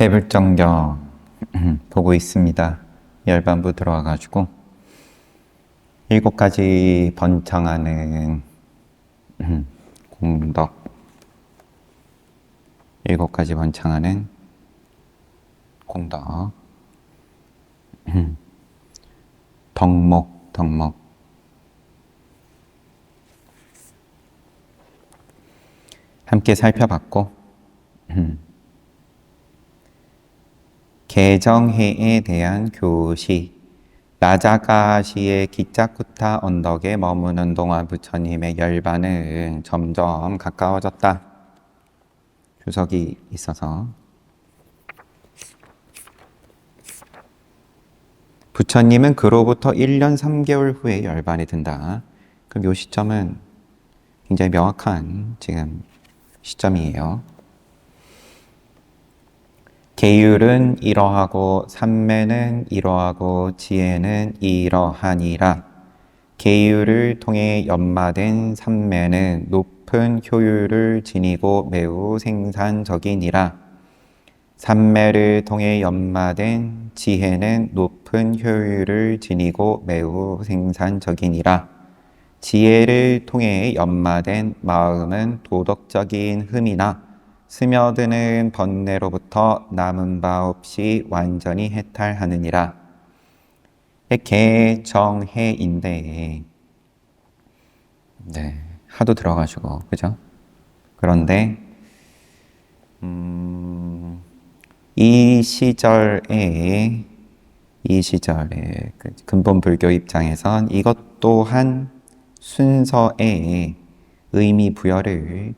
대불정경 보고 있습니다. 열반부 들어와가지고 7가지 번창하는 공덕, 7가지 번창하는 공덕, 덕목 함께 살펴봤고, 개정해에 대한 교시, 나자가시의 기짜쿠타 언덕에 머무는 동안 부처님의 열반은 점점 가까워졌다. 주석이 있어서 부처님은 그로부터 1년 3개월 후에 열반이 든다. 그럼 이 시점은 굉장히 명확한 지금 시점이에요. 계율은 이러하고 삼매는 이러하고 지혜는 이러하니라. 계율을 통해 연마된 삼매는 높은 효율을 지니고 매우 생산적이니라. 삼매를 통해 연마된 지혜는 높은 효율을 지니고 매우 생산적이니라. 지혜를 통해 연마된 마음은 도덕적인 흠이나 스며드는 번뇌로부터 남은 바 없이 완전히 해탈하느니라. 개정해인데, 하도 들어가지고, 그죠? 그런데, 이 시절에 그 근본 불교 입장에선 이것 또한 순서에 의미 부여를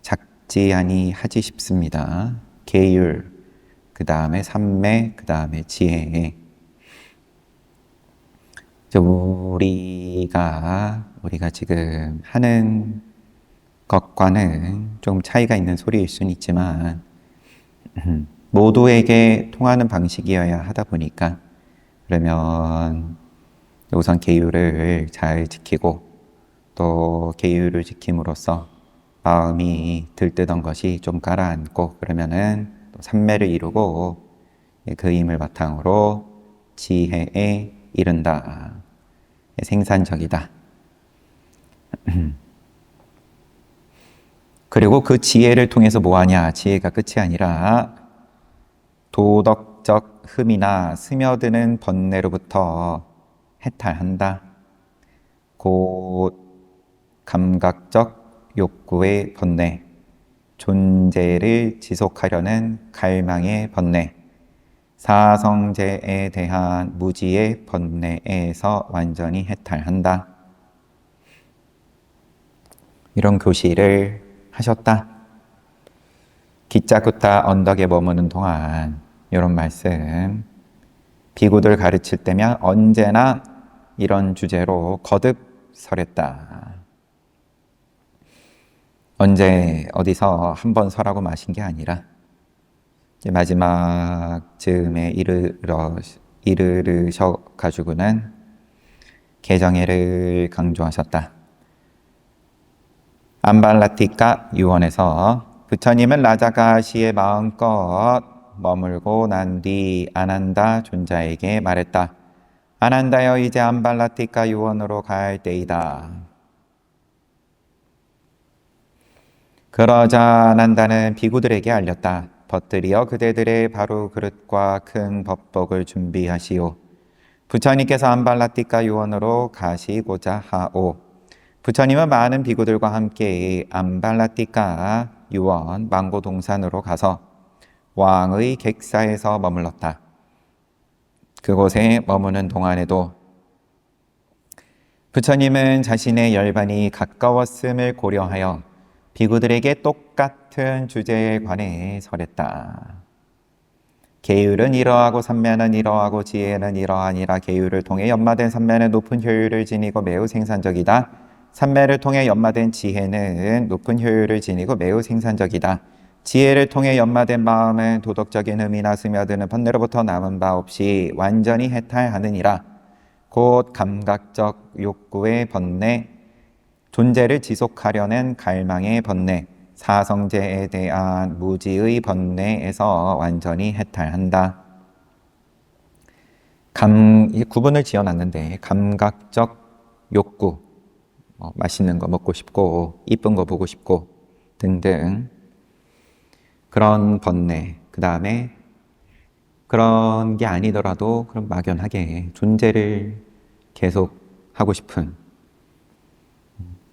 작지하니 하지 싶습니다. 계율, 그 다음에 삼매, 그 다음에 지혜. 우리가 지금 하는 것과는 좀 차이가 있는 소리일 수는 있지만 모두에게 통하는 방식이어야 하다 보니까, 그러면 우선 계율을 잘 지키고 또 계율을 지킴으로써 마음이 들뜨던 것이 좀 가라앉고, 그러면은 또 삼매를 이루고 그 힘을 바탕으로 지혜에 이른다. 생산적이다. 그리고 그 지혜를 통해서 뭐하냐? 지혜가 끝이 아니라 도덕적 흠이나 스며드는 번뇌로부터 해탈한다. 곧 감각적 욕구의 번뇌, 존재를 지속하려는 갈망의 번뇌, 사성제에 대한 무지의 번뇌에서 완전히 해탈한다. 이런 교시를 하셨다. 기짜쿠타 언덕에 머무는 동안 이런 말씀, 비구들 가르칠 때면 언제나 이런 주제로 거듭 설했다. 언제 어디서 한번 설하고 마신 게 아니라 이제 마지막 즈음에 이르르셔가지고는 개정해를 강조하셨다. 암발라티카 유원에서 부처님은 라자가시에 마음껏 머물고 난 뒤 아난다 존자에게 말했다. 아난다여, 이제 암발라티카 유원으로 갈 때이다. 그러자 아난다는 비구들에게 알렸다. 벗들이여, 그대들의 바로 그릇과 큰 법복을 준비하시오. 부처님께서 암발라티카 유원으로 가시고자 하오. 부처님은 많은 비구들과 함께 암발라티카 유원 망고동산으로 가서 왕의 객사에서 머물렀다. 그곳에 머무는 동안에도 부처님은 자신의 열반이 가까웠음을 고려하여 비구들에게 똑같은 주제에 관해 설했다. 계율은 이러하고 삼매는 이러하고 지혜는 이러하니라. 계율을 통해 연마된 삼매는 높은 효율을 지니고 매우 생산적이다. 삼매를 통해 연마된 지혜는 높은 효율을 지니고 매우 생산적이다. 지혜를 통해 연마된 마음은 도덕적인 흠이나 스며드는 번뇌로부터 남은 바 없이 완전히 해탈하느니라. 곧 감각적 욕구의 번뇌, 존재를 지속하려는 갈망의 번뇌, 사성제에 대한 무지의 번뇌에서 완전히 해탈한다. 구분을 지어놨는데 감각적 욕구, 맛있는 거 먹고 싶고 이쁜 거 보고 싶고 등등 그런 번뇌, 그 다음에 그런 게 아니더라도 그런 막연하게 존재를 계속 하고 싶은,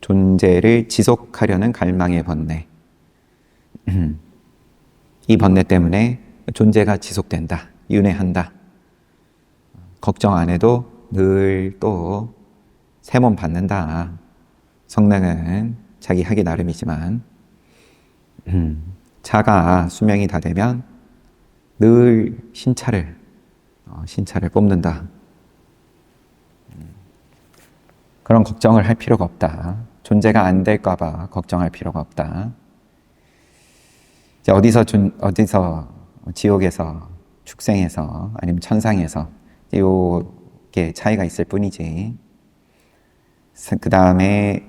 존재를 지속하려는 갈망의 번뇌. 이 번뇌 때문에 존재가 지속된다, 윤회한다. 걱정 안 해도 늘 또 새 몸 받는다. 성능은 자기 하기 나름이지만 자가 수명이 다 되면 늘 신차를 뽑는다. 그런 걱정을 할 필요가 없다. 존재가 안 될까 봐 걱정할 필요가 없다. 이제 어디서 지옥에서, 축생에서, 아니면 천상에서 요게 차이가 있을 뿐이지. 그 다음에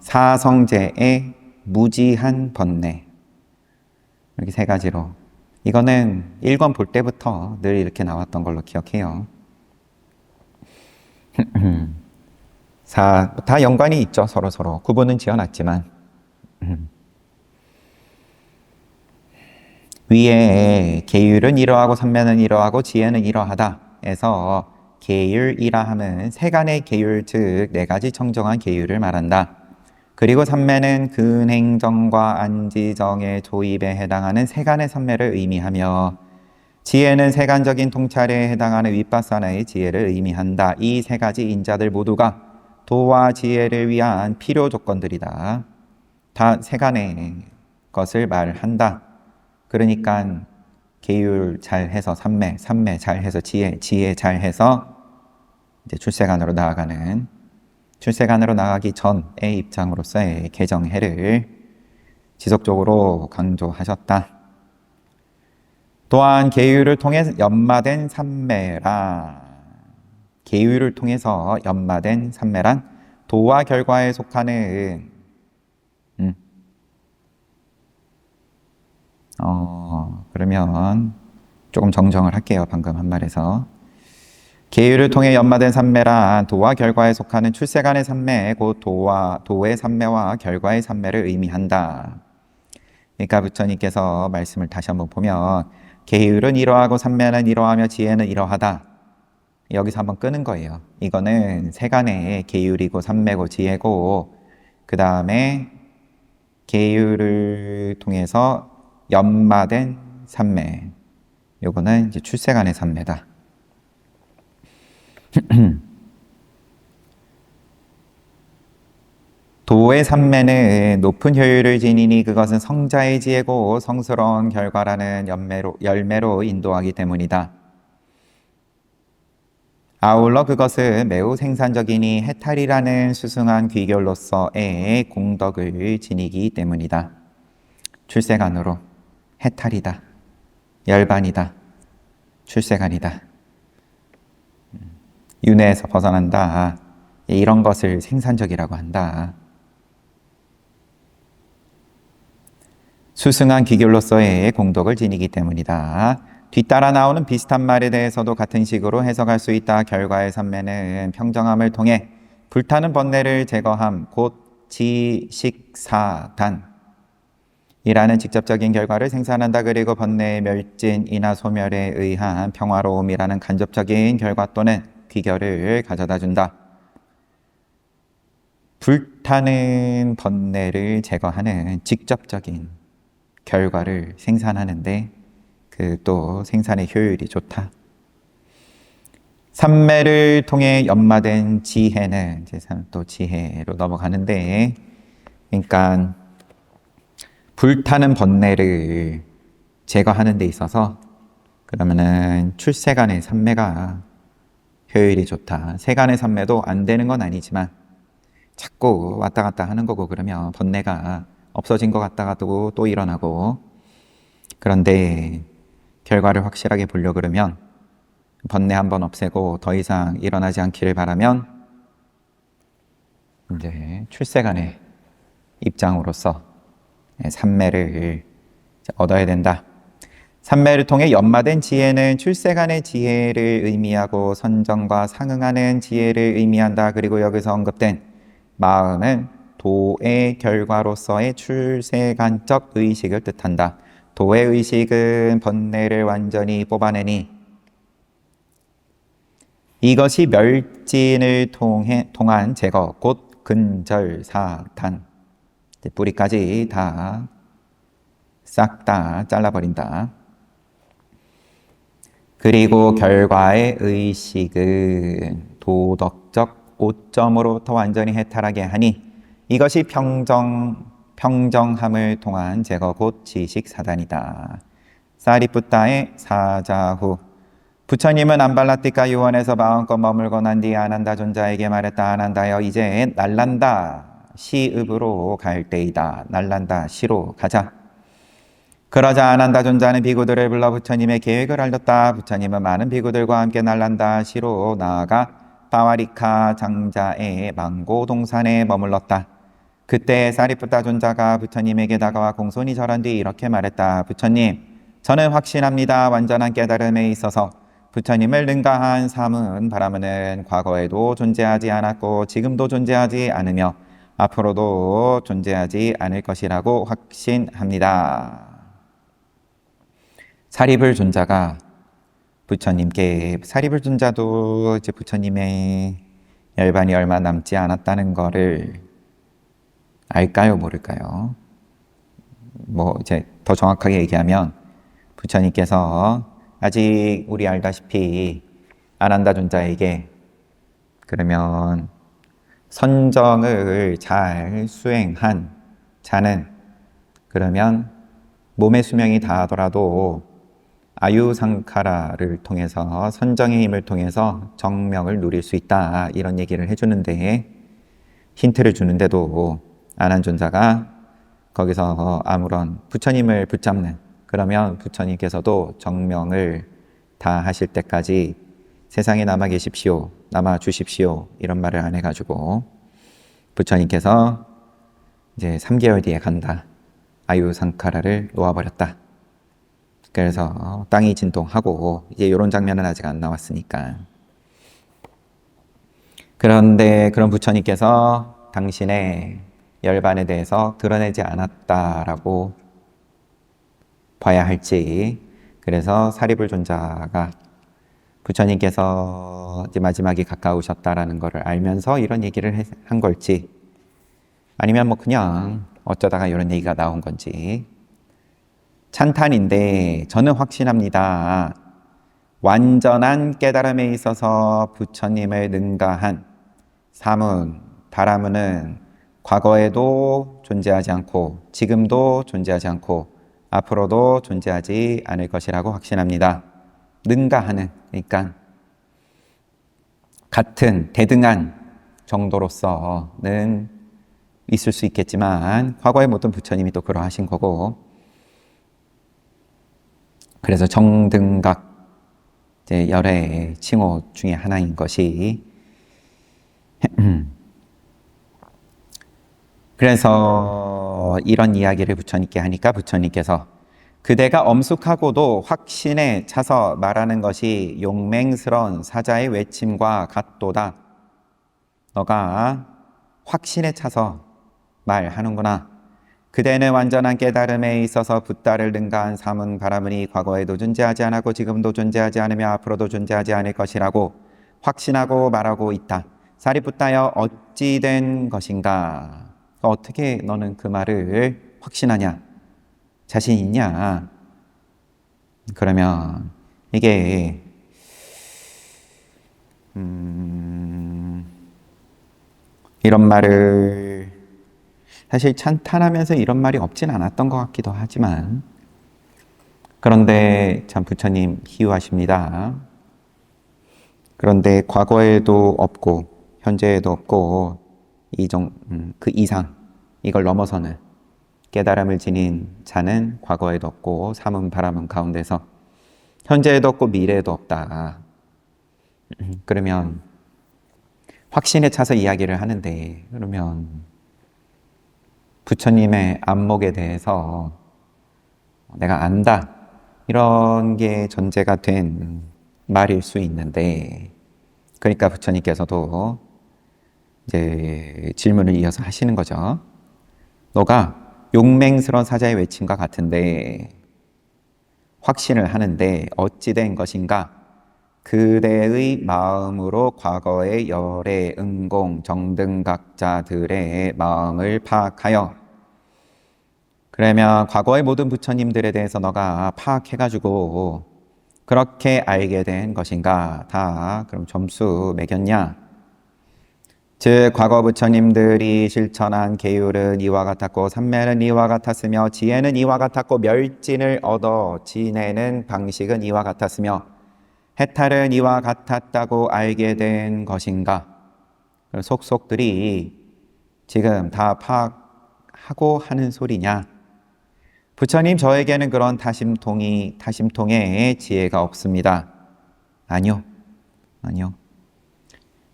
사성제의 무지한 번뇌. 이렇게 세 가지로. 이거는 1권 볼 때부터 늘 이렇게 나왔던 걸로 기억해요. 다 연관이 있죠. 서로 구분은 지어놨지만 위에 계율은 이러하고 삼매는 이러하고 지혜는 이러하다 해서 계율이라 함은 세간의 계율, 즉 네 가지 청정한 계율을 말한다. 그리고 삼매는 근행정과 안지정의 조입에 해당하는 세간의 삼매를 의미하며 지혜는 세간적인 통찰에 해당하는 윗바사나의 지혜를 의미한다. 이 세 가지 인자들 모두가 도와 지혜를 위한 필요 조건들이다. 다 세간의 것을 말한다. 그러니까 계율 잘해서 삼매 잘해서 지혜 잘해서 이제 출세간으로 나가기 전의 입장으로서의 개정해를 지속적으로 강조하셨다. 또한 계율을 통해 연마된 삼매라. 계율을 통해서 연마된 삼매란 도와 결과에 속하는 그러면 조금 정정을 할게요. 방금 한 말에서 계율을 통해 연마된 삼매란 도와 결과에 속하는 출세간의 삼매, 곧 도의 삼매와 결과의 삼매를 의미한다. 그러니까 부처님께서 말씀을 다시 한번 보면 계율은 이러하고 삼매는 이러하며 지혜는 이러하다. 여기서 한번 끄는 거예요. 이거는 세간의 계율이고 삼매고 지혜고, 그 다음에 계율을 통해서 연마된 삼매, 요거는 이제 출세간의 삼매다. 도의 삼매는 높은 효율을 지니니 그것은 성자의 지혜고 성스러운 결과라는 열매로 인도하기 때문이다. 아울러 그것은 매우 생산적이니 해탈이라는 수승한 귀결로서의 공덕을 지니기 때문이다. 출세간으로 해탈이다, 열반이다, 출세간이다, 윤회에서 벗어난다, 이런 것을 생산적이라고 한다. 수승한 귀결로서의 공덕을 지니기 때문이다. 뒤따라 나오는 비슷한 말에 대해서도 같은 식으로 해석할 수 있다. 결과의 삼매는 평정함을 통해 불타는 번뇌를 제거함, 곧 지식사단 이라는 직접적인 결과를 생산한다. 그리고 번뇌의 멸진이나 소멸에 의한 평화로움이라는 간접적인 결과 또는 귀결을 가져다 준다. 불타는 번뇌를 제거하는 직접적인 결과를 생산하는데 그 또 생산의 효율이 좋다. 삼매를 통해 연마된 지혜는 이제 또 지혜로 넘어가는데, 그러니까 불타는 번뇌를 제거하는 데 있어서 그러면은 출세간의 삼매가 효율이 좋다. 세간의 삼매도 안 되는 건 아니지만 자꾸 왔다 갔다 하는 거고, 그러면 번뇌가 없어진 것 같다가도 또 일어나고, 그런데 결과를 확실하게 보려고 그러면 번뇌 한번 없애고 더 이상 일어나지 않기를 바라면 이제 출세간의 입장으로서 삼매를 얻어야 된다. 삼매를 통해 연마된 지혜는 출세간의 지혜를 의미하고 선정과 상응하는 지혜를 의미한다. 그리고 여기서 언급된 마음은 도의 결과로서의 출세간적 의식을 뜻한다. 도의 의식은 번뇌를 완전히 뽑아내니 이것이 멸진을 통한 제거, 곧 근절사단, 뿌리까지 다 싹 다 잘라버린다. 그리고 결과의 의식은 도덕적 오점으로부터 완전히 해탈하게 하니 이것이 평정함을 통한 제거, 곧 지식사단이다. 사리푸타의 사자후. 부처님은 암발라티카 유원에서 마음껏 머물고 난 뒤 아난다 존자에게 말했다. 아난다여, 이제 날란다 시읍으로 갈 때이다. 날란다 시로 가자. 그러자 아난다 존자는 비구들을 불러 부처님의 계획을 알렸다. 부처님은 많은 비구들과 함께 날란다 시로 나아가 파와리카 장자의 망고 동산에 머물렀다. 그때 사리푸타 존자가 부처님에게 다가와 공손히 절한 뒤 이렇게 말했다. 부처님, 저는 확신합니다. 완전한 깨달음에 있어서 부처님을 능가한 사문 바라문은 과거에도 존재하지 않았고 지금도 존재하지 않으며 앞으로도 존재하지 않을 것이라고 확신합니다. 사리불 존자가 부처님께, 사리불 존자도 이제 부처님의 열반이 얼마 남지 않았다는 거를 알까요, 모를까요? 이제 더 정확하게 얘기하면 부처님께서 아직 우리 알다시피 아난다 존자에게 그러면 선정을 잘 수행한 자는 그러면 몸의 수명이 다하더라도 아유상카라를 통해서 선정의 힘을 통해서 정명을 누릴 수 있다, 이런 얘기를 해주는데, 힌트를 주는데도 아난존자가 거기서 아무런 부처님을 붙잡는, 그러면 부처님께서도 정명을 다 하실 때까지 세상에 남아 계십시오, 남아 주십시오, 이런 말을 안 해가지고 부처님께서 이제 3개월 뒤에 간다, 아유상카라를 놓아버렸다. 그래서 땅이 진동하고, 이제 이런 장면은 아직 안 나왔으니까. 그런데 그런 부처님께서 당신의 열반에 대해서 드러내지 않았다라고 봐야 할지, 그래서 사리불 존자가 부처님께서 이제 마지막이 가까우셨다라는 것을 알면서 이런 얘기를 한 걸지, 아니면 그냥 어쩌다가 이런 얘기가 나온 건지. 찬탄인데 저는 확신합니다. 완전한 깨달음에 있어서 부처님을 능가한 사문, 바라문은 과거에도 존재하지 않고 지금도 존재하지 않고 앞으로도 존재하지 않을 것이라고 확신합니다. 능가하는, 그러니까 같은 대등한 정도로서는 있을 수 있겠지만 과거의 모든 부처님이 또 그러하신 거고, 그래서 정등각 이제 열의 칭호 중에 하나인 것이 그래서 이런 이야기를 부처님께 하니까 부처님께서 그대가 엄숙하고도 확신에 차서 말하는 것이 용맹스러운 사자의 외침과 같도다. 너가 확신에 차서 말하는구나. 그대는 완전한 깨달음에 있어서 붓다를 능가한 사문 바라문이 과거에도 존재하지 않았고 지금도 존재하지 않으며 앞으로도 존재하지 않을 것이라고 확신하고 말하고 있다. 사리푸타여, 어찌 된 것인가? 어떻게 너는 그 말을 확신하냐? 자신 있냐? 그러면 이게 이런 말을 사실 찬탄하면서 이런 말이 없진 않았던 것 같기도 하지만, 그런데 참 부처님 희유하십니다. 그런데 과거에도 없고 현재에도 없고 그 이상, 이걸 넘어서는 깨달음을 지닌 자는 과거에도 없고 사문 바라문 가운데서 현재에도 없고 미래에도 없다. 그러면 확신에 차서 이야기를 하는데, 그러면 부처님의 안목에 대해서 내가 안다, 이런 게 전제가 된 말일 수 있는데, 그러니까 부처님께서도 이제 질문을 이어서 하시는 거죠. 너가 용맹스러운 사자의 외침과 같은데 확신을 하는데 어찌 된 것인가? 그대의 마음으로 과거의 열애, 응공, 정등각자들의 마음을 파악하여, 그러면 과거의 모든 부처님들에 대해서 너가 파악해가지고 그렇게 알게 된 것인가? 다 그럼 점수 매겼냐? 즉 과거 부처님들이 실천한 계율은 이와 같았고 삼매는 이와 같았으며 지혜는 이와 같았고 멸진을 얻어 지내는 방식은 이와 같았으며 해탈은 이와 같았다고 알게 된 것인가? 속속들이 지금 다 파악하고 하는 소리냐? 부처님, 저에게는 그런 타심통의 지혜가 없습니다. 아니요.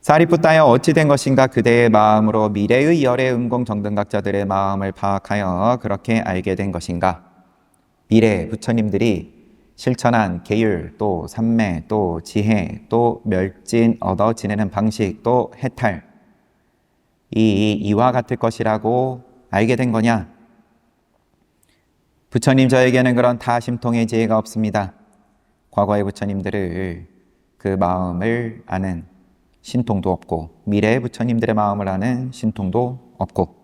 사리푸타여, 어찌 된 것인가? 그대의 마음으로 미래의 열애, 응공, 정등각자들의 마음을 파악하여 그렇게 알게 된 것인가? 미래 부처님들이 실천한 계율, 또 삼매, 또 지혜, 또 멸진 얻어 지내는 방식, 또 해탈, 이와 같을 것이라고 알게 된 거냐? 부처님, 저에게는 그런 타심통의 지혜가 없습니다. 과거의 부처님들을 그 마음을 아는 신통도 없고 미래의 부처님들의 마음을 아는 신통도 없고,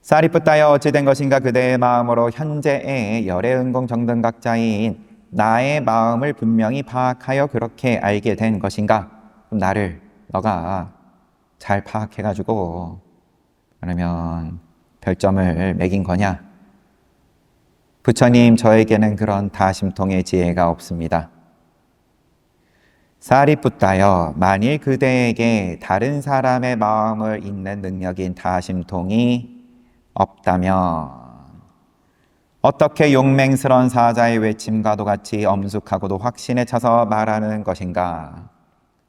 사리푸타여, 어찌 된 것인가? 그대의 마음으로 현재의 열애, 응공, 정등각자인 나의 마음을 분명히 파악하여 그렇게 알게 된 것인가? 그럼 나를 너가 잘 파악해가지고 그러면 별점을 매긴 거냐? 부처님, 저에게는 그런 다심통의 지혜가 없습니다. 사리푸타여, 만일 그대에게 다른 사람의 마음을 읽는 능력인 다심통이 없다면 어떻게 용맹스러운 사자의 외침과도 같이 엄숙하고도 확신에 차서 말하는 것인가?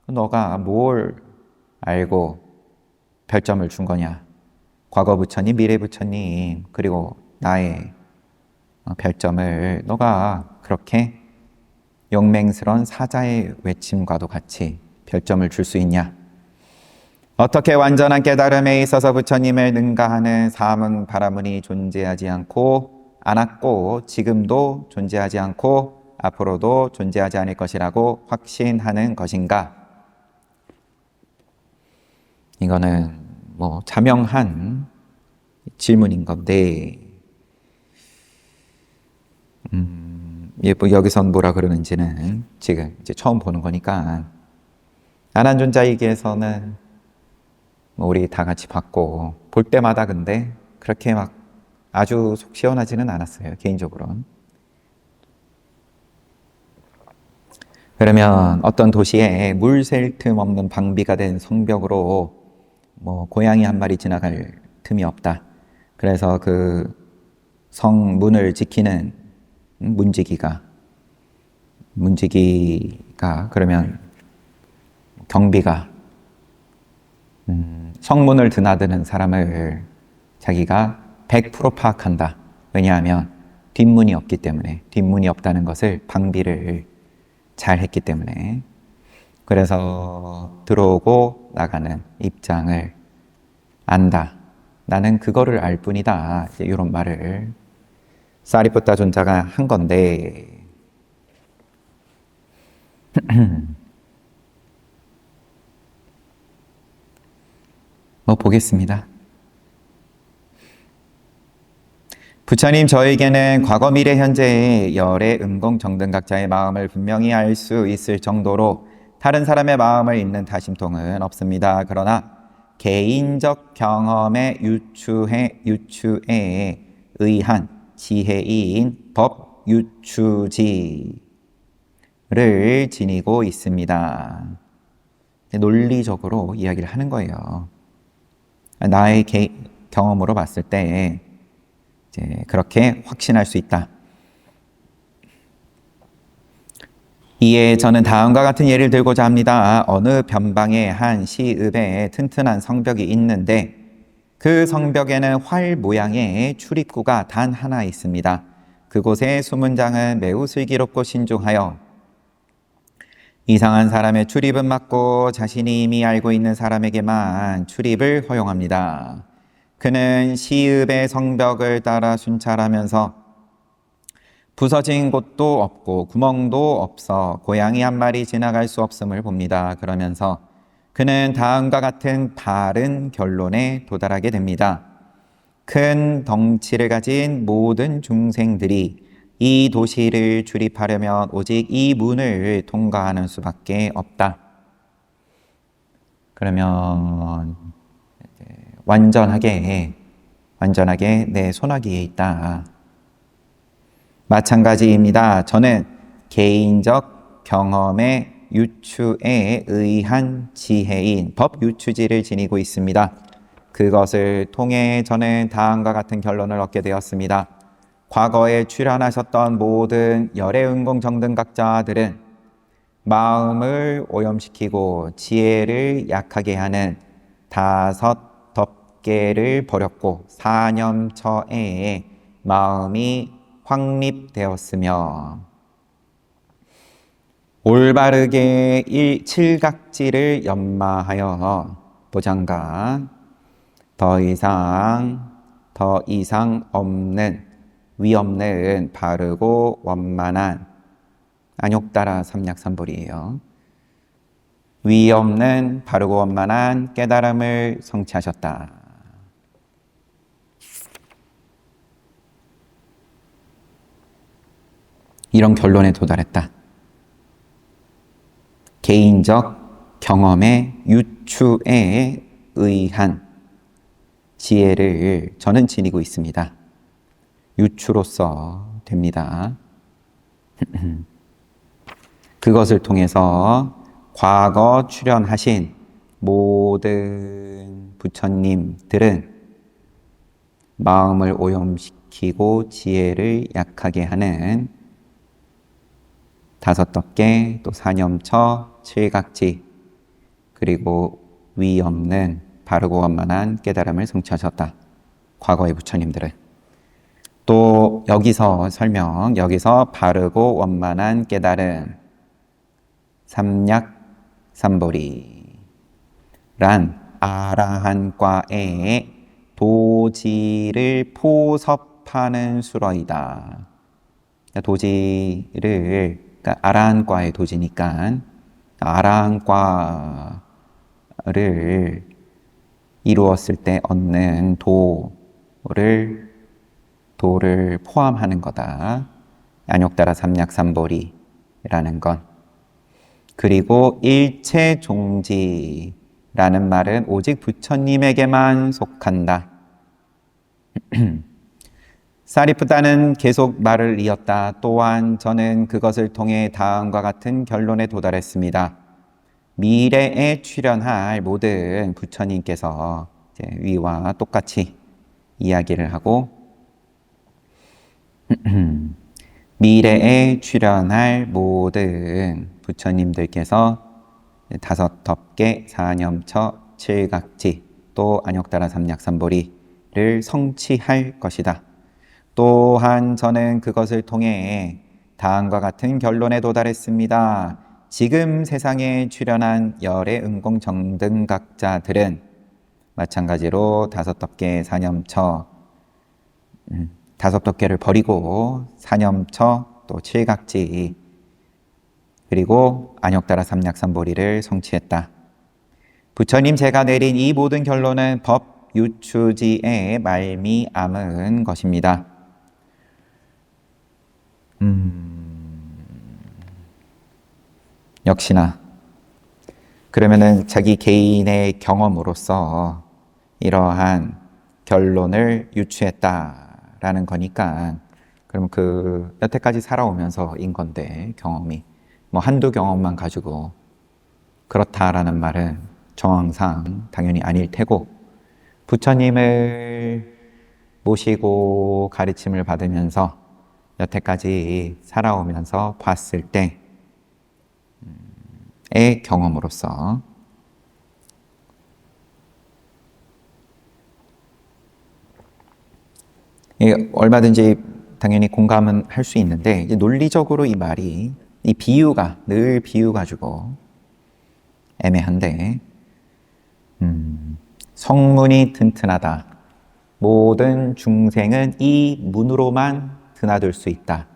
너가 뭘 알고 별점을 준 거냐? 과거 부처님, 미래 부처님, 그리고 나의 별점을 너가 그렇게 용맹스러운 사자의 외침과도 같이 별점을 줄 수 있냐? 어떻게 완전한 깨달음에 있어서 부처님을 능가하는 사문 바라문이 존재하지 않았고 지금도 존재하지 않고 앞으로도 존재하지 않을 것이라고 확신하는 것인가? 이거는 자명한 질문인 건데, 여기선 뭐라 그러는지는 지금 이제 처음 보는 거니까, 아난존자이기에서는 우리 다 같이 봤고 볼 때마다 근데 그렇게 막 아주 속 시원하지는 않았어요, 개인적으로는. 그러면 어떤 도시에 물 셀 틈 없는 방비가 된 성벽으로 고양이 한 마리 지나갈 틈이 없다. 그래서 그 성문을 지키는 문지기가 그러면 경비가 성문을 드나드는 사람을 자기가 100% 파악한다. 왜냐하면 뒷문이 없기 때문에, 뒷문이 없다는 것을 방비를 잘 했기 때문에. 그래서 들어오고 나가는 입장을 안다. 나는 그거를 알 뿐이다. 이런 말을 사리푸타 존자가 한 건데, 보겠습니다. 부처님, 저에게는 과거, 미래, 현재의 열애, 응공, 정등각자의 마음을 분명히 알 수 있을 정도로 다른 사람의 마음을 읽는 다심통은 없습니다. 그러나 개인적 경험의 유추에 의한 지혜인 법 유추지를 지니고 있습니다. 논리적으로 이야기를 하는 거예요. 나의 경험으로 봤을 때 이제 그렇게 확신할 수 있다. 이에 저는 다음과 같은 예를 들고자 합니다. 어느 변방에 한 시읍에 튼튼한 성벽이 있는데 그 성벽에는 활 모양의 출입구가 단 하나 있습니다. 그곳의 수문장은 매우 슬기롭고 신중하여 이상한 사람의 출입은 막고 자신이 이미 알고 있는 사람에게만 출입을 허용합니다. 그는 시읍의 성벽을 따라 순찰하면서 부서진 곳도 없고 구멍도 없어 고양이 한 마리 지나갈 수 없음을 봅니다. 그러면서 그는 다음과 같은 바른 결론에 도달하게 됩니다. 큰 덩치를 가진 모든 중생들이 이 도시를 출입하려면 오직 이 문을 통과하는 수밖에 없다. 그러면 완전하게 내 손아귀에 있다. 마찬가지입니다. 저는 개인적 경험의 유추에 의한 지혜인 법 유추지를 지니고 있습니다. 그것을 통해 저는 다음과 같은 결론을 얻게 되었습니다. 과거에 출연하셨던 모든 열애은공 정등각자들은 마음을 오염시키고 지혜를 약하게 하는 5 덮개를 버렸고 사념처에 마음이 확립되었으며 올바르게 7각지를 연마하여 보장과 더 이상 없는 위없는 바르고 원만한 안욕따라 삼약삼불이에요. 위없는 바르고 원만한 깨달음을 성취하셨다. 이런 결론에 도달했다. 개인적 경험의 유추에 의한 지혜를 저는 지니고 있습니다. 유추로서 됩니다. 그것을 통해서 과거 출연하신 모든 부처님들은 마음을 오염시키고 지혜를 약하게 하는 5 덮개, 또 사념처, 7각지, 그리고 위 없는 바르고 원만한 깨달음을 성취하셨다. 과거의 부처님들은. 또 여기서 바르고 원만한 깨달음, 삼약삼보리란 아라한과의 도지를 포섭하는 수러이다. 도지를, 그러니까 아라한과의 도지니까 아라한과를 이루었을 때 얻는 도를 포함하는 거다. 안욕따라 삼약삼보리라는 건. 그리고 일체종지라는 말은 오직 부처님에게만 속한다. 사리푸타는 계속 말을 이었다. 또한 저는 그것을 통해 다음과 같은 결론에 도달했습니다. 미래에 출연할 모든 부처님께서 위와 똑같이 이야기를 하고 미래에 출연할 모든 부처님들께서 5 덮개, 사념처, 7각지, 또 안욕따라 삼약삼보리를 성취할 것이다. 또한 저는 그것을 통해 다음과 같은 결론에 도달했습니다. 지금 세상에 출연한 열의 은공 정등각자들은 마찬가지로 5 덮개, 사념처, 5 덮개를 버리고 사념처, 또 7각지, 그리고 안욕따라 삼약삼보리를 성취했다. 부처님 제가 내린 이 모든 결론은 법 유추지에 말미암은 것입니다. 역시나 그러면은 자기 개인의 경험으로서 이러한 결론을 유추했다라는 거니까, 그럼 그 여태까지 살아오면서인 건데, 경험이 뭐 한두 경험만 가지고 그렇다라는 말은 정황상 당연히 아닐 테고, 부처님을 모시고 가르침을 받으면서 여태까지 살아오면서 봤을 때의 경험으로서 얼마든지 당연히 공감은 할 수 있는데 이제 논리적으로 이 말이 이 비유가 늘 비유 가지고 애매한데 성문이 튼튼하다. 모든 중생은 이 문으로만 드나들 수 있다.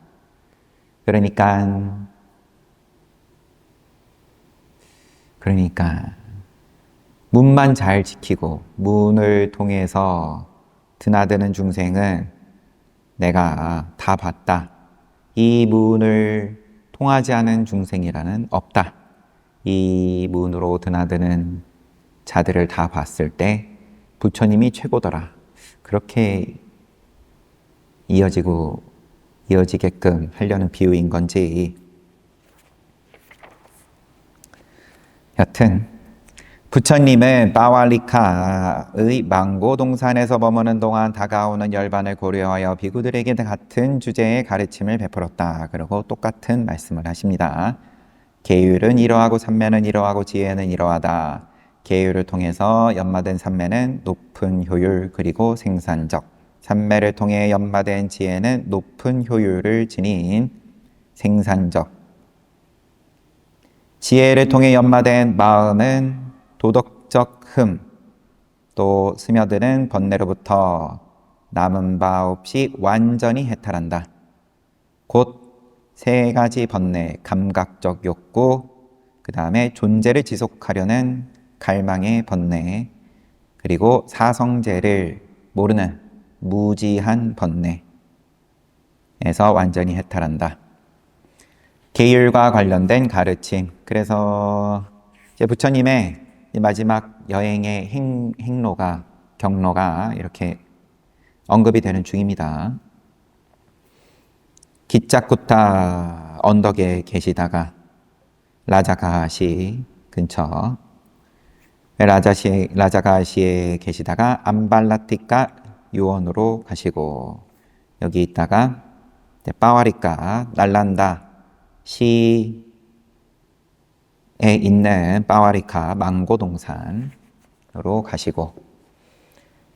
그러니까 문만 잘 지키고 문을 통해서 드나드는 중생은 내가 다 봤다. 이 문을 통하지 않은 중생이라는 없다. 이 문으로 드나드는 자들을 다 봤을 때 부처님이 최고더라. 그렇게 이어지게끔 하려는 비유인 건지, 여튼 부처님은 빠왈리카의 망고동산에서 머무는 동안 다가오는 열반을 고려하여 비구들에게 같은 주제의 가르침을 베풀었다. 그리고 똑같은 말씀을 하십니다. 계율은 이러하고 삼매는 이러하고 지혜는 이러하다. 계율을 통해서 연마된 삼매는 높은 효율 그리고 생산적, 삼매를 통해 연마된 지혜는 높은 효율을 지닌 생산적, 지혜를 통해 연마된 마음은 도덕적 흠, 또 스며드는 번뇌로부터 남은 바 없이 완전히 해탈한다. 곧 세 가지 번뇌, 감각적 욕구, 그 다음에 존재를 지속하려는 갈망의 번뇌, 그리고 사성제를 모르는 무지한 번뇌에서 완전히 해탈한다. 계율과 관련된 가르침. 그래서 이제 부처님의 마지막 여행의 경로가 이렇게 언급이 되는 중입니다. 기짜쿠타 언덕에 계시다가 라자가시 근처, 라자가시에 계시다가 암발라티카 유원으로 가시고, 여기 있다가 빠와리카 날란다 시에 있는 빠와리카 망고동산으로 가시고,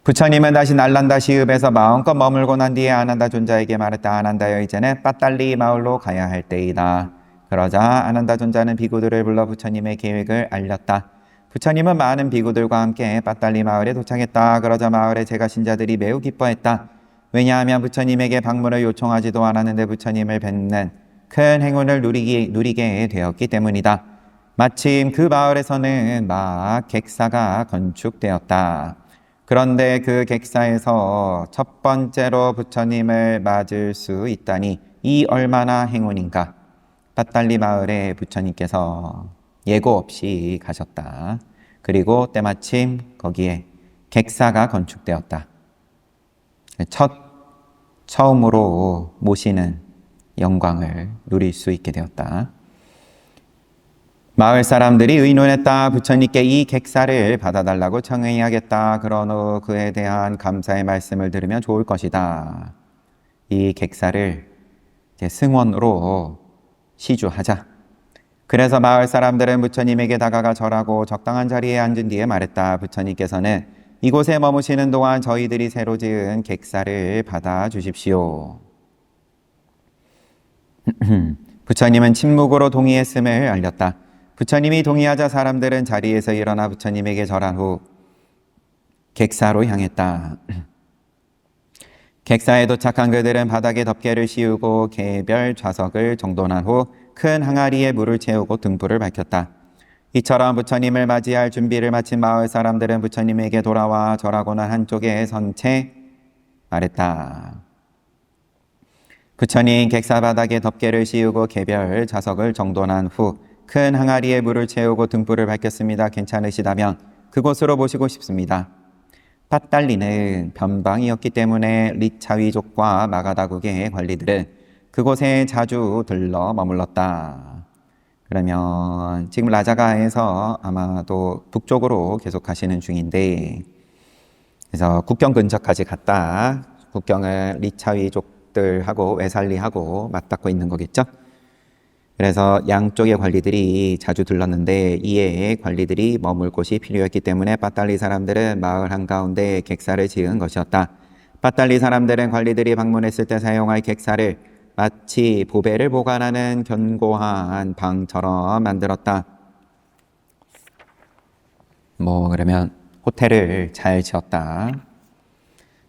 부처님은 다시 날란다 시읍에서 마음껏 머물고 난 뒤에 아난다 존자에게 말했다. 아난다여, 이제는 빠딸리 마을로 가야 할 때이다. 그러자 아난다 존자는 비구들을 불러 부처님의 계획을 알렸다. 부처님은 많은 비구들과 함께 빠딸리 마을에 도착했다. 그러자 마을의 제가신자들이 매우 기뻐했다. 왜냐하면 부처님에게 방문을 요청하지도 않았는데 부처님을 뵙는 큰 행운을 누리게 되었기 때문이다. 마침 그 마을에서는 막 객사가 건축되었다. 그런데 그 객사에서 첫 번째로 부처님을 맞을 수 있다니 이 얼마나 행운인가. 빠딸리 마을에 부처님께서 예고 없이 가셨다. 그리고 때마침 거기에 객사가 건축되었다. 처음으로 모시는 영광을 누릴 수 있게 되었다. 마을 사람들이 의논했다. 부처님께 이 객사를 받아달라고 청해야겠다. 그런 후 그에 대한 감사의 말씀을 들으면 좋을 것이다. 이 객사를 이제 승원으로 시주하자. 그래서 마을 사람들은 부처님에게 다가가 절하고 적당한 자리에 앉은 뒤에 말했다. 부처님께서는 이곳에 머무시는 동안 저희들이 새로 지은 객사를 받아 주십시오. 부처님은 침묵으로 동의했음을 알렸다. 부처님이 동의하자 사람들은 자리에서 일어나 부처님에게 절한 후 객사로 향했다. 객사에 도착한 그들은 바닥에 덮개를 씌우고 개별 좌석을 정돈한 후 큰 항아리에 물을 채우고 등불을 밝혔다. 이처럼 부처님을 맞이할 준비를 마친 마을 사람들은 부처님에게 돌아와 절하고 난 한쪽에 선 채 말했다. 부처님, 객사 바닥에 덮개를 씌우고 개별 좌석을 정돈한 후 큰 항아리에 물을 채우고 등불을 밝혔습니다. 괜찮으시다면 그곳으로 모시고 싶습니다. 빠딸리는 변방이었기 때문에 리차위족과 마가다국의 관리들은 그곳에 자주 들러 머물렀다. 그러면 지금 라자가에서 아마도 북쪽으로 계속 가시는 중인데, 그래서 국경 근처까지 갔다. 국경을 리차위족들하고 외살리하고 맞닿고 있는 거겠죠. 그래서 양쪽의 관리들이 자주 들렀는데 이에 관리들이 머물 곳이 필요했기 때문에 빠딸리 사람들은 마을 한가운데 객사를 지은 것이었다. 밧달리 사람들은 관리들이 방문했을 때 사용할 객사를 마치 보배를 보관하는 견고한 방처럼 만들었다. 그러면 호텔을 잘 지었다.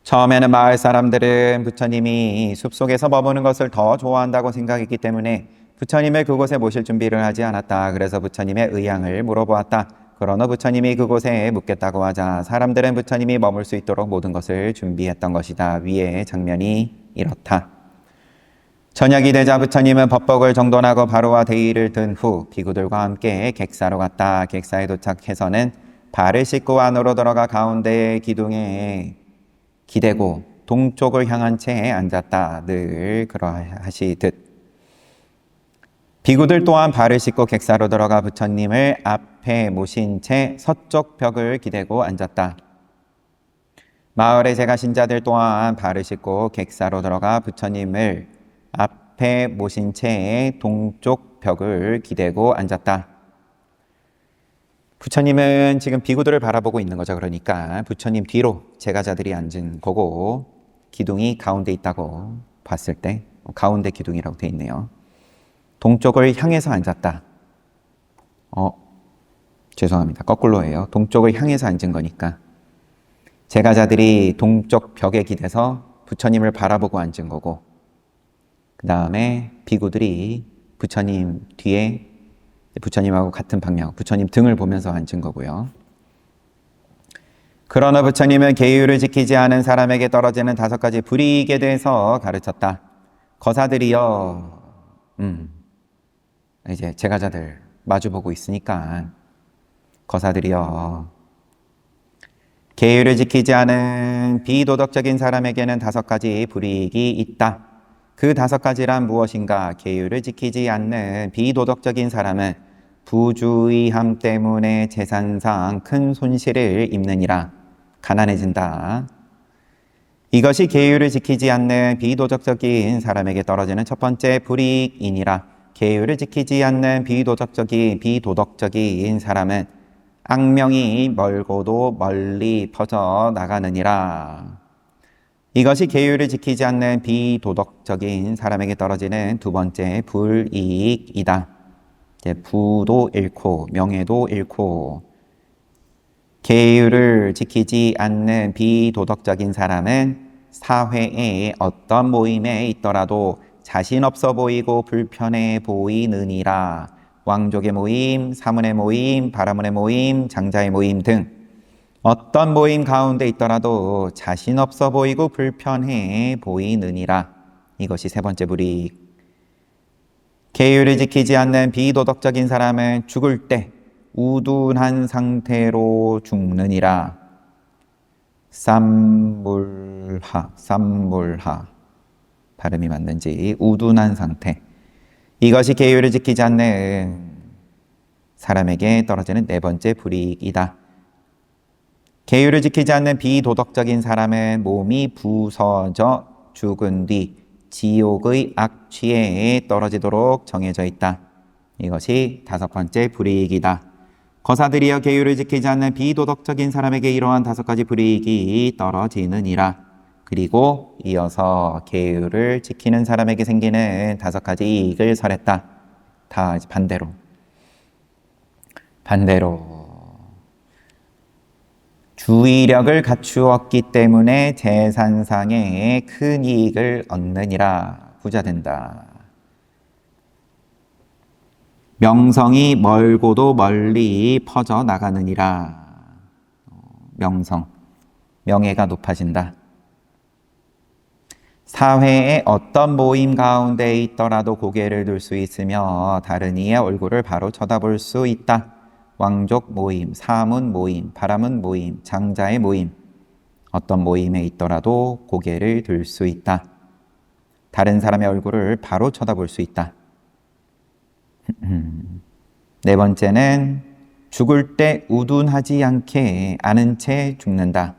처음에는 마을 사람들은 부처님이 숲속에서 머무는 것을 더 좋아한다고 생각했기 때문에 부처님을 그곳에 모실 준비를 하지 않았다. 그래서 부처님의 의향을 물어보았다. 그러나 부처님이 그곳에 묵겠다고 하자 사람들은 부처님이 머물 수 있도록 모든 것을 준비했던 것이다. 위의 장면이 이렇다. 저녁이 되자 부처님은 법복을 정돈하고 바로와 대의를 든 후 비구들과 함께 객사로 갔다. 객사에 도착해서는 발을 씻고 안으로 들어가 가운데의 기둥에 기대고 동쪽을 향한 채 앉았다. 늘 그러하시듯 비구들 또한 발을 씻고 객사로 들어가 부처님을 앞에 모신 채 서쪽 벽을 기대고 앉았다. 마을의 제가 신자들 또한 발을 씻고 객사로 들어가 부처님을 앞에 모신 채 동쪽 벽을 기대고 앉았다. 부처님은 지금 비구들을 바라보고 있는 거죠. 그러니까 부처님 뒤로 제가자들이 앉은 거고 기둥이 가운데 있다고 봤을 때 가운데 기둥이라고 돼 있네요. 동쪽을 향해서 앉았다. 죄송합니다. 거꾸로예요. 동쪽을 향해서 앉은 거니까 제가자들이 동쪽 벽에 기대서 부처님을 바라보고 앉은 거고 그 다음에 비구들이 부처님 뒤에 부처님하고 같은 방향, 부처님 등을 보면서 앉은 거고요. 그러나 부처님은 계율을 지키지 않은 사람에게 떨어지는 5가지 불이익에 대해서 가르쳤다. 거사들이여, 이제 제가자들 마주보고 있으니까 거사들이여, 계율을 지키지 않은 비도덕적인 사람에게는 5가지 불이익이 있다. 그 5가지란 무엇인가? 계율을 지키지 않는 비도덕적인 사람은 부주의함 때문에 재산상 큰 손실을 입느니라. 가난해진다. 이것이 계율을 지키지 않는 비도덕적인 사람에게 떨어지는 첫 번째 불이익이니라. 계율을 지키지 않는 비도덕적인 사람은 악명이 멀고도 멀리 퍼져 나가느니라. 이것이 계율을 지키지 않는 비도덕적인 사람에게 떨어지는 두 번째 불이익이다. 부도 잃고 명예도 잃고 계율을 지키지 않는 비도덕적인 사람은 사회의 어떤 모임에 있더라도 자신 없어 보이고 불편해 보이느니라. 왕족의 모임, 사문의 모임, 바라문의 모임, 장자의 모임 등 어떤 모임 가운데 있더라도 자신 없어 보이고 불편해 보이느니라. 이것이 세 번째 불이익. 계율을 지키지 않는 비도덕적인 사람은 죽을 때 우둔한 상태로 죽느니라. 쌈물하 발음이 맞는지 우둔한 상태. 이것이 계율을 지키지 않는 사람에게 떨어지는 네 번째 불이익이다. 계율을 지키지 않는 비도덕적인 사람은 몸이 부서져 죽은 뒤 지옥의 악취에 떨어지도록 정해져 있다. 이것이 5번째 불이익이다. 거사들이여, 계율을 지키지 않는 비도덕적인 사람에게 이러한 5가지 불이익이 떨어지느니라. 그리고 이어서 계율을 지키는 사람에게 생기는 5가지 이익을 설했다. 다 반대로 주의력을 갖추었기 때문에 재산상의 큰 이익을 얻느니라. 부자 된다. 명성이 멀고도 멀리 퍼져 나가느니라. 명예가 높아진다. 사회의 어떤 모임 가운데 있더라도 고개를 들 수 있으며 다른 이의 얼굴을 바로 쳐다볼 수 있다. 왕족 모임, 사문 모임, 바라문 모임, 장자의 모임, 어떤 모임에 있더라도 고개를 들 수 있다. 다른 사람의 얼굴을 바로 쳐다볼 수 있다. 네 번째는 죽을 때 우둔하지 않게 아는 채 죽는다.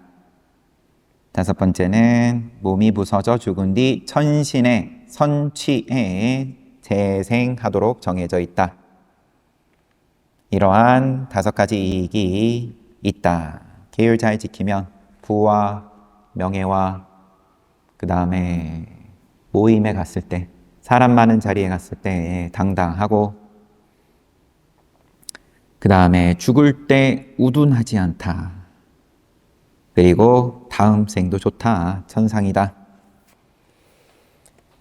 5번째는 몸이 부서져 죽은 뒤 천신의 선취에 재생하도록 정해져 있다. 이러한 5가지 이익이 있다. 계율 잘 지키면 부와 명예와 그 다음에 모임에 갔을 때, 사람 많은 자리에 갔을 때 당당하고, 그 다음에 죽을 때 우둔하지 않다. 그리고 다음 생도 좋다. 천상이다.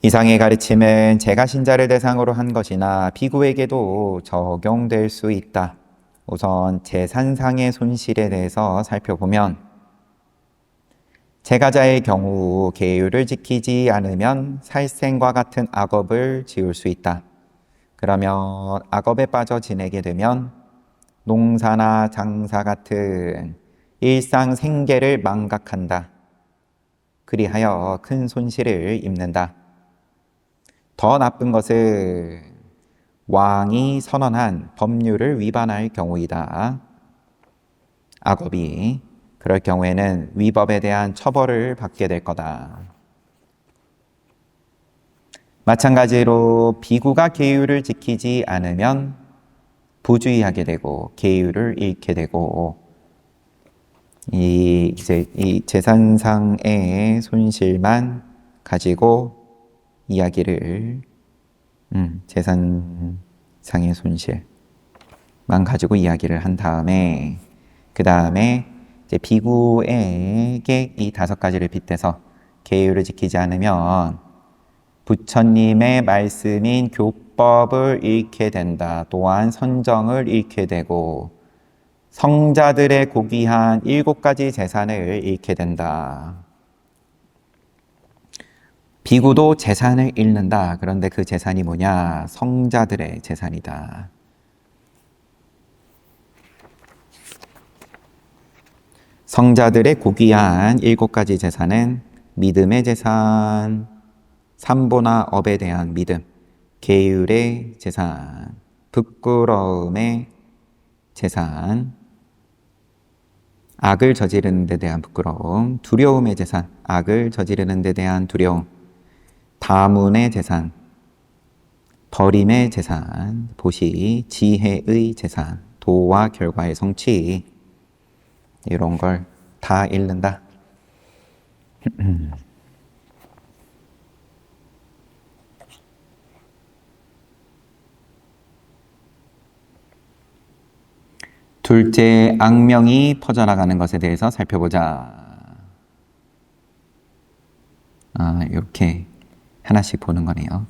이상의 가르침은 제가 신자를 대상으로 한 것이나 비구에게도 적용될 수 있다. 우선 재산상의 손실에 대해서 살펴보면, 제가자의 경우 계율을 지키지 않으면 살생과 같은 악업을 지을 수 있다. 그러면 악업에 빠져 지내게 되면 농사나 장사 같은 일상 생계를 망각한다. 그리하여 큰 손실을 입는다. 더 나쁜 것은 왕이 선언한 법률을 위반할 경우이다. 악업이 그럴 경우에는 위법에 대한 처벌을 받게 될 거다. 마찬가지로 비구가 계율을 지키지 않으면 부주의하게 되고 계율을 잃게 되고, 이 재산상의 손실만 가지고 이야기를, 재산상의 손실만 가지고 이야기를 한 다음에, 그 다음에 이제 비구에게 이 5가지를 빗대서 계율을 지키지 않으면 부처님의 말씀인 교법을 잃게 된다. 또한 선정을 잃게 되고 성자들의 고귀한 7가지 재산을 잃게 된다. 비구도 재산을 잃는다. 그런데 그 재산이 뭐냐? 성자들의 재산이다. 성자들의 고귀한 7가지 재산은 믿음의 재산, 삼보나 업에 대한 믿음, 계율의 재산, 부끄러움의 재산, 악을 저지르는 데 대한 부끄러움, 두려움의 재산, 악을 저지르는 데 대한 두려움, 다문의 재산, 버림의 재산, 보시, 지혜의 재산, 도와 결과의 성취, 이런 걸 다 잃는다. 둘째, 악명이 퍼져나가는 것에 대해서 살펴보자. 이렇게 하나씩 보는 거네요.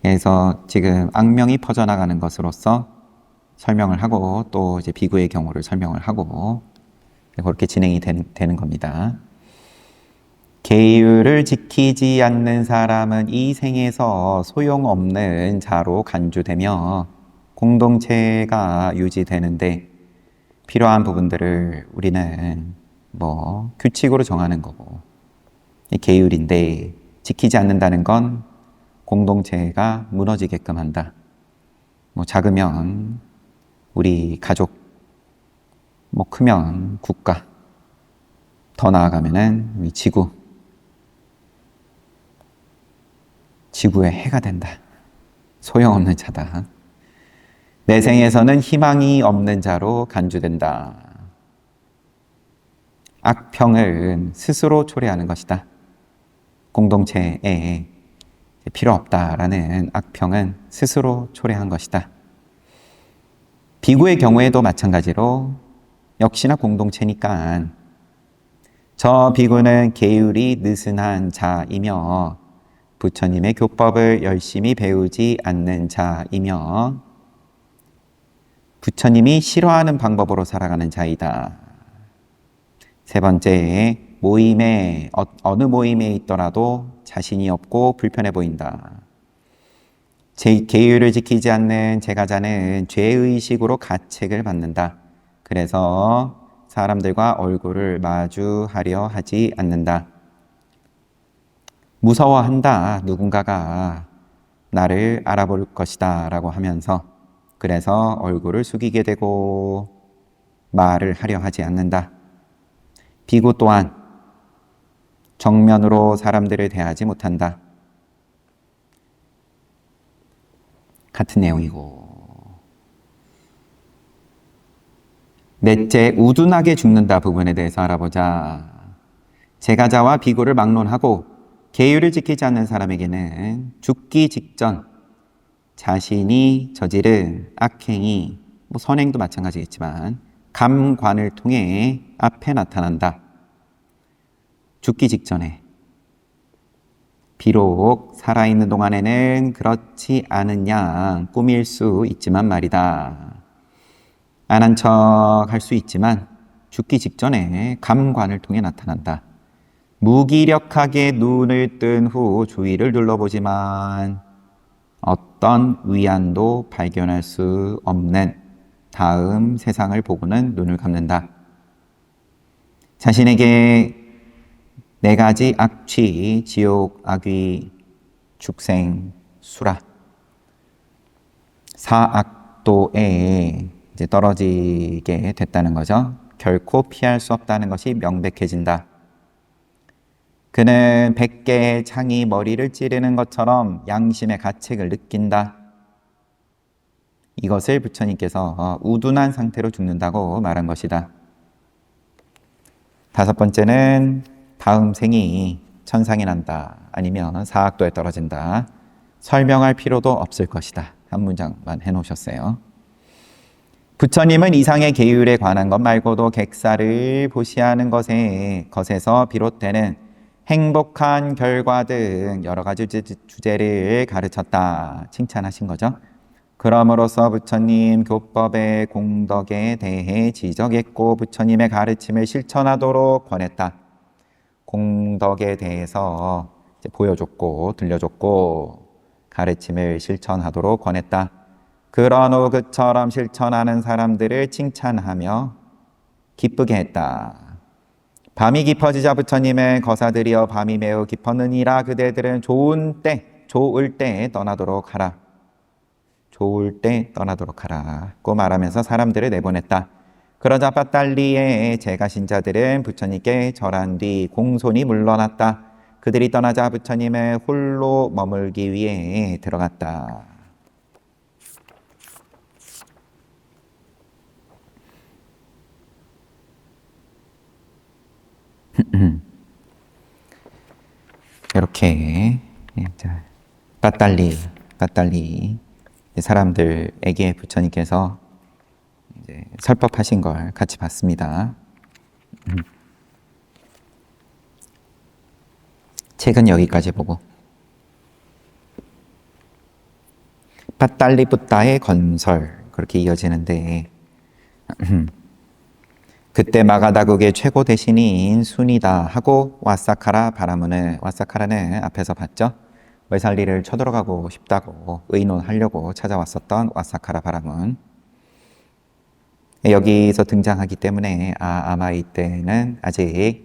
그래서 지금 악명이 퍼져나가는 것으로서 설명을 하고, 또 이제 비구의 경우를 설명을 하고, 그렇게 진행이 되는 겁니다. 계율을 지키지 않는 사람은 이 생에서 소용없는 자로 간주되며 공동체가 유지되는데, 필요한 부분들을 우리는 규칙으로 정하는 거고, 계율인데 지키지 않는다는 건 공동체가 무너지게끔 한다. 작으면 우리 가족, 크면 국가, 더 나아가면은 우리 지구에 해가 된다. 소용없는 자다. 내 생에서는 희망이 없는 자로 간주된다. 악평은 스스로 초래하는 것이다. 공동체에 필요 없다라는 악평은 스스로 초래한 것이다. 비구의 경우에도 마찬가지로 역시나 공동체니까 저 비구는 계율이 느슨한 자이며 부처님의 교법을 열심히 배우지 않는 자이며 부처님이 싫어하는 방법으로 살아가는 자이다. 세 번째, 어느 모임에 있더라도 자신이 없고 불편해 보인다. 계율을 지키지 않는 제가자는 죄의식으로 가책을 받는다. 그래서 사람들과 얼굴을 마주하려 하지 않는다. 무서워한다. 누군가가 나를 알아볼 것이다 라고 하면서, 그래서 얼굴을 숙이게 되고 말을 하려 하지 않는다. 비구 또한 정면으로 사람들을 대하지 못한다. 같은 내용이고. 넷째, 우둔하게 죽는다 부분에 대해서 알아보자. 제가자와 비구를 막론하고 계율을 지키지 않는 사람에게는 죽기 직전 자신이 저지른 악행이, 선행도 마찬가지겠지만 감관을 통해 앞에 나타난다. 죽기 직전에. 비록 살아있는 동안에는 그렇지 않은 양 꾸밀 수 있지만 말이다. 안 한 척 할 수 있지만 죽기 직전에 감관을 통해 나타난다. 무기력하게 눈을 뜬 후 주위를 둘러보지만 어떤 위안도 발견할 수 없는 다음 세상을 보고는 눈을 감는다. 자신에게 네 가지 악취, 지옥, 악귀, 축생, 수라, 사악도에 이제 떨어지게 됐다는 거죠. 결코 피할 수 없다는 것이 명백해진다. 그는 100개의 창이 머리를 찌르는 것처럼 양심의 가책을 느낀다. 이것을 부처님께서 우둔한 상태로 죽는다고 말한 것이다. 다섯 번째는 다음 생이 천상이 난다, 아니면 사악도에 떨어진다. 설명할 필요도 없을 것이다. 한 문장만 해놓으셨어요. 부처님은 이상의 계율에 관한 것 말고도 객사를 보시하는 것에서 비롯되는 행복한 결과 등 여러 가지 주제를 가르쳤다, 칭찬하신 거죠. 그럼으로써 부처님 교법의 공덕에 대해 지적했고 부처님의 가르침을 실천하도록 권했다. 공덕에 대해서 보여줬고 들려줬고 가르침을 실천하도록 권했다. 그런 후 그처럼 실천하는 사람들을 칭찬하며 기쁘게 했다. 밤이 깊어지자 부처님의 거사들이여 밤이 매우 깊었느니라 그대들은 좋을 때 떠나도록 하라. 좋을 때 떠나도록 하라고 말하면서 사람들을 내보냈다. 그러자 빠딸리의 제가신자들은 부처님께 절한 뒤 공손히 물러났다. 그들이 떠나자 부처님의 홀로 머물기 위해 들어갔다. 이렇게 빠딸리 사람들에게 부처님께서 이제 설법하신 걸 같이 봤습니다. 책은 여기까지 보고 빠딸리 붓다의 건설, 그렇게 이어지는데 그때 마가다국의 최고 대신인 순이다 하고 와사카라 바라문을, 와사카라는 앞에서 봤죠. 외살리를 쳐들어가고 싶다고 의논하려고 찾아왔었던 와사카라 바라문, 여기서 등장하기 때문에 아마 이때는 아직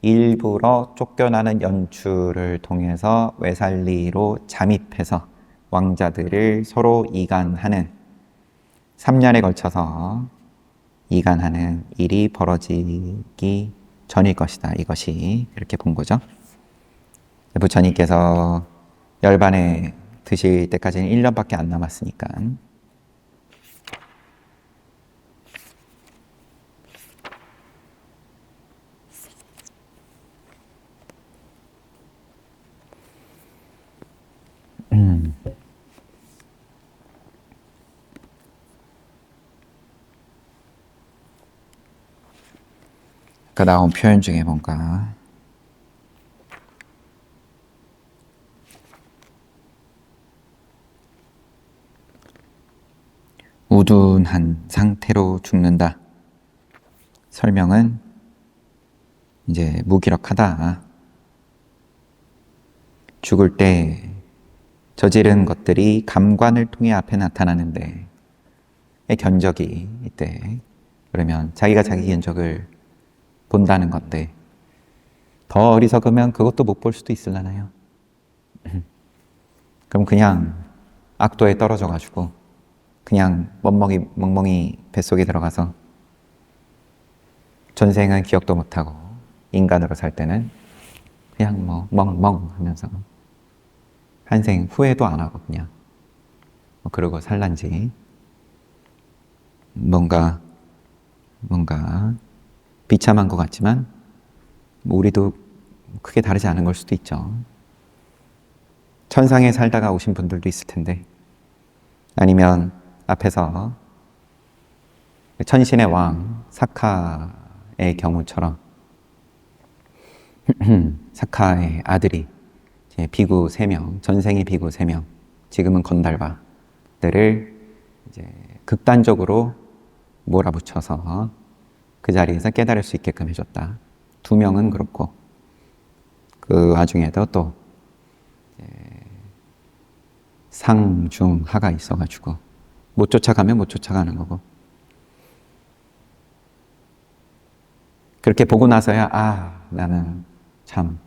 일부러 쫓겨나는 연출을 통해서 외살리로 잠입해서 왕자들을 서로 이간하는, 3년에 걸쳐서 이간하는 일이 벌어지기 전일 것이다. 이것이 이렇게 본 거죠. 부처님께서 열반에 드실 때까지는 1년밖에 안 남았으니까 아까 나온 표현 중에 뭔가 우둔한 상태로 죽는다. 설명은 이제 무기력하다. 죽을 때 저지른 것들이 감관을 통해 앞에 나타나는데 견적이 있대. 그러면 자기가 자기 견적을 본다는 건데 더 어리석으면 그것도 못 볼 수도 있으려나요? 그럼 그냥 악도에 떨어져가지고 그냥 멍멍이 뱃속에 들어가서 전생은 기억도 못하고 인간으로 살 때는 그냥 멍멍 하면서 한생 후회도 안 하고 그냥 그러고 살란지, 뭔가 비참한 것 같지만 우리도 크게 다르지 않은 걸 수도 있죠. 천상에 살다가 오신 분들도 있을 텐데, 아니면 앞에서 천신의 왕 사카의 경우처럼 사카의 아들이 비구 3명, 전생의 비구 3명, 지금은 건달바들을 이제 극단적으로 몰아붙여서 그 자리에서 깨달을 수 있게끔 해줬다. 2명은 그렇고, 그 와중에도 또 상, 중, 하가 있어가지고 못 쫓아가면 못 쫓아가는 거고, 그렇게 보고 나서야 나는 참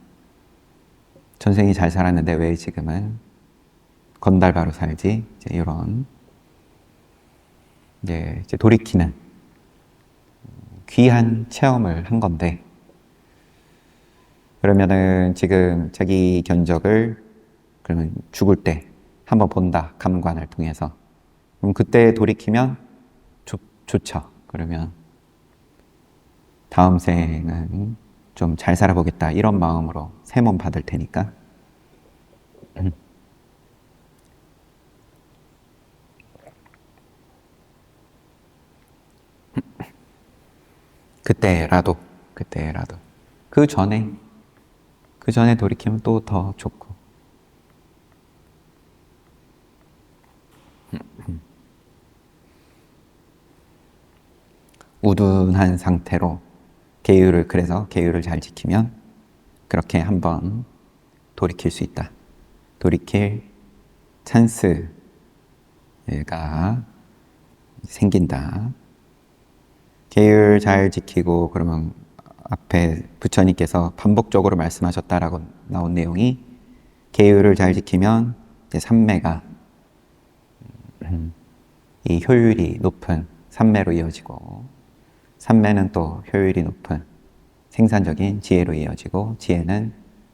전생이 잘 살았는데 왜 지금은 건달바로 살지? 이제 이런 이제 돌이키는 귀한 체험을 한 건데, 그러면은 지금 자기 견적을 그러면 죽을 때 한번 본다, 감관을 통해서. 그럼 그때 돌이키면 좋죠. 그러면 다음 생은 좀 잘 살아보겠다, 이런 마음으로 새 몸 받을 테니까. 그때라도 그 전에 돌이키면 또 더 좋고. 우둔한 상태로 그래서 계율을 잘 지키면 그렇게 한번 돌이킬 수 있다. 돌이킬 찬스가 생긴다. 계율 잘 지키고, 그러면 앞에 부처님께서 반복적으로 말씀하셨다라고 나온 내용이, 계율을 잘 지키면 이제 삼매가 이 효율이 높은 삼매로 이어지고, 삼매는 또 효율이 높은 생산적인 지혜로 이어지고, 지혜는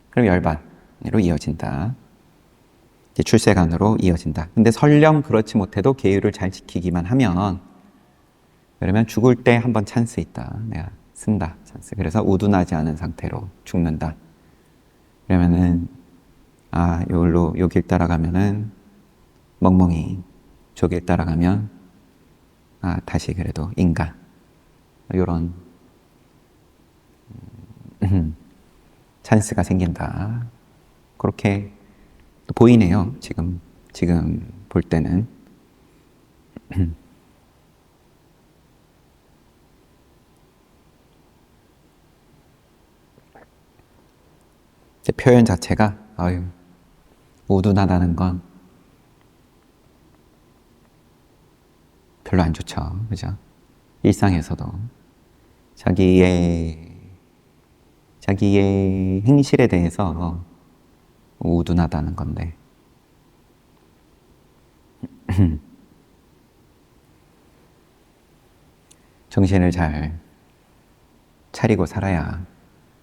그럼 열반으로 이어진다. 이제 출세관으로 이어진다. 근데 설령 그렇지 못해도 계율을 잘 지키기만 하면, 그러면 죽을 때 한번 찬스 있다. 내가 쓴다, 찬스. 그래서 우둔하지 않은 상태로 죽는다. 그러면은 요 길 따라가면은 멍멍이, 저 길 따라가면 다시 그래도 인간. 요런 찬스가 생긴다. 그렇게 보이네요. 지금 볼 때는. 표현 자체가 우둔하다는 건 별로 안 좋죠. 그죠? 일상에서도 자기의 행실에 대해서 우둔하다는 건데, 정신을 잘 차리고 살아야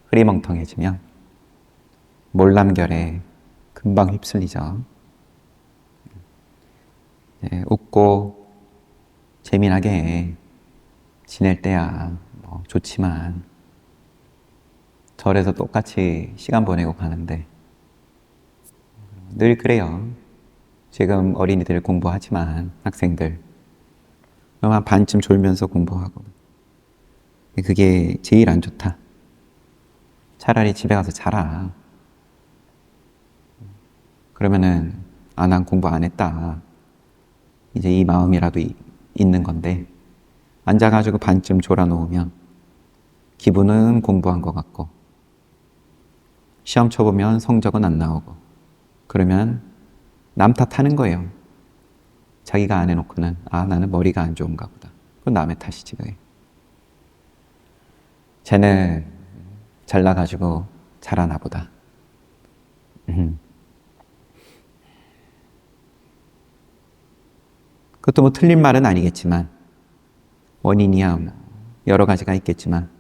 흐리멍텅해지면 몰람결에 금방 휩쓸리죠. 웃고 재미나게 지낼 때야 뭐 좋지만, 절에서 똑같이 시간 보내고 가는데 늘 그래요. 지금 어린이들 공부하지만 학생들 한 반쯤 졸면서 공부하고, 그게 제일 안 좋다. 차라리 집에 가서 자라. 그러면은 난 공부 안 했다, 이제 이 마음이라도 있는 건데, 앉아가지고 반쯤 졸아놓으면 기분은 공부한 것 같고, 시험 쳐보면 성적은 안 나오고, 그러면 남 탓하는 거예요. 자기가 안 해놓고는 나는 머리가 안 좋은가 보다. 그건 남의 탓이지. 그게. 쟤는 잘나가지고 잘하나 보다. 그것도 뭐 틀린 말은 아니겠지만, 원인이야 뭐 여러 가지가 있겠지만,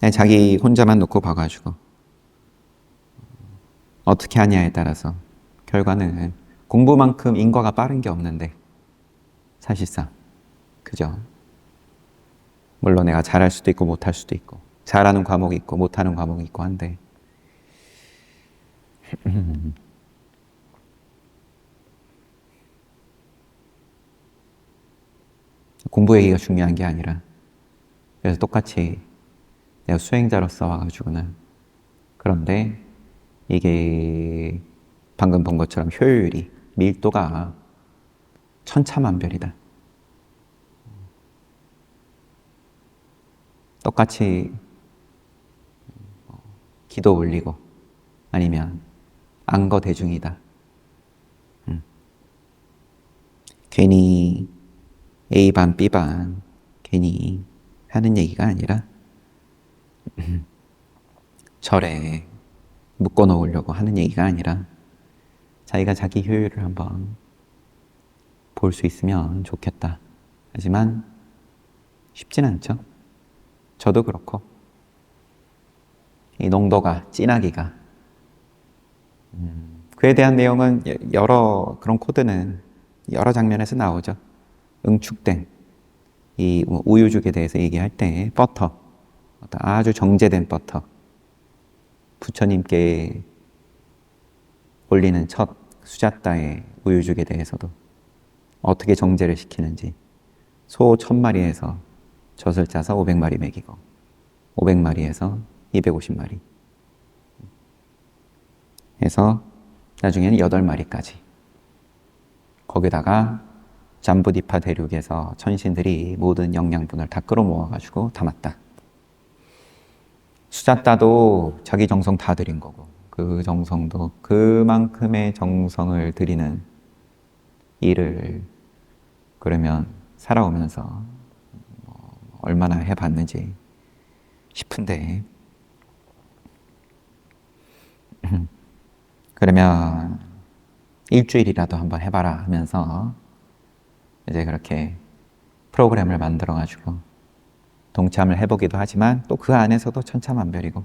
그냥 자기 혼자만 놓고 봐가지고 어떻게 하냐에 따라서 결과는 공부만큼 인과가 빠른 게 없는데, 사실상. 그죠? 물론 내가 잘할 수도 있고 못할 수도 있고, 잘하는 과목이 있고 못하는 과목이 있고 한데, 공부 얘기가 중요한 게 아니라. 그래서 똑같이 내가 수행자로서 와가지고는, 그런데 이게 방금 본 것처럼 효율이, 밀도가 천차만별이다. 똑같이 기도 올리고 아니면 안거 대중이다. 괜히 A반 B반 괜히 하는 얘기가 아니라 절에 묶어 놓으려고 하는 얘기가 아니라 자기가 자기 효율을 한번 볼 수 있으면 좋겠다. 하지만 쉽진 않죠. 저도 그렇고 이 농도가 진하기가 그에 대한 내용은 여러 그런 코드는 여러 장면에서 나오죠. 응축된 이 우유죽에 대해서 얘기할 때 버터, 아주 정제된 버터, 부처님께 올리는 첫 수자따의 우유죽에 대해서도 어떻게 정제를 시키는지, 소 1000마리에서 젖을 짜서 500마리 먹이고 500마리에서 250마리 해서 나중에는 8마리까지, 거기다가 잠부디파 대륙에서 천신들이 모든 영양분을 다 끌어모아가지고 담았다. 수자따도 자기 정성 다 들인 거고, 그 정성도 그만큼의 정성을 들이는 일을 그러면 살아오면서 얼마나 해봤는지 싶은데, 그러면 일주일이라도 한번 해봐라 하면서 이제 그렇게 프로그램을 만들어가지고 동참을 해보기도 하지만 또 그 안에서도 천차만별이고,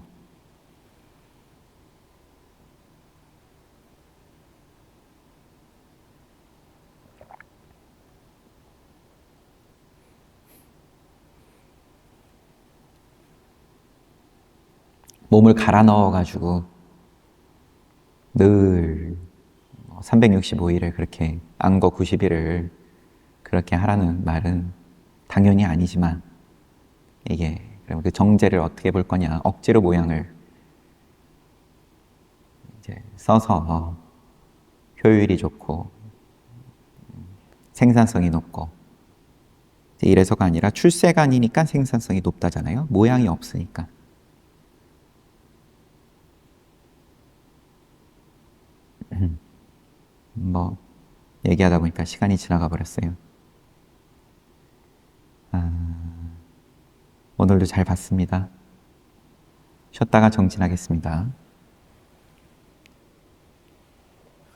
몸을 갈아 넣어가지고 늘 365일을 그렇게 안거 90일을 그렇게 하라는 말은 당연히 아니지만, 이게 그럼 그 정제를 어떻게 볼 거냐, 억지로 모양을 이제 써서 효율이 좋고 생산성이 높고, 이래서가 아니라 출세가 아니니까 생산성이 높다잖아요. 모양이 없으니까. 뭐 얘기하다 보니까 시간이 지나가 버렸어요. 오늘도 잘 봤습니다. 쉬었다가 정진하겠습니다.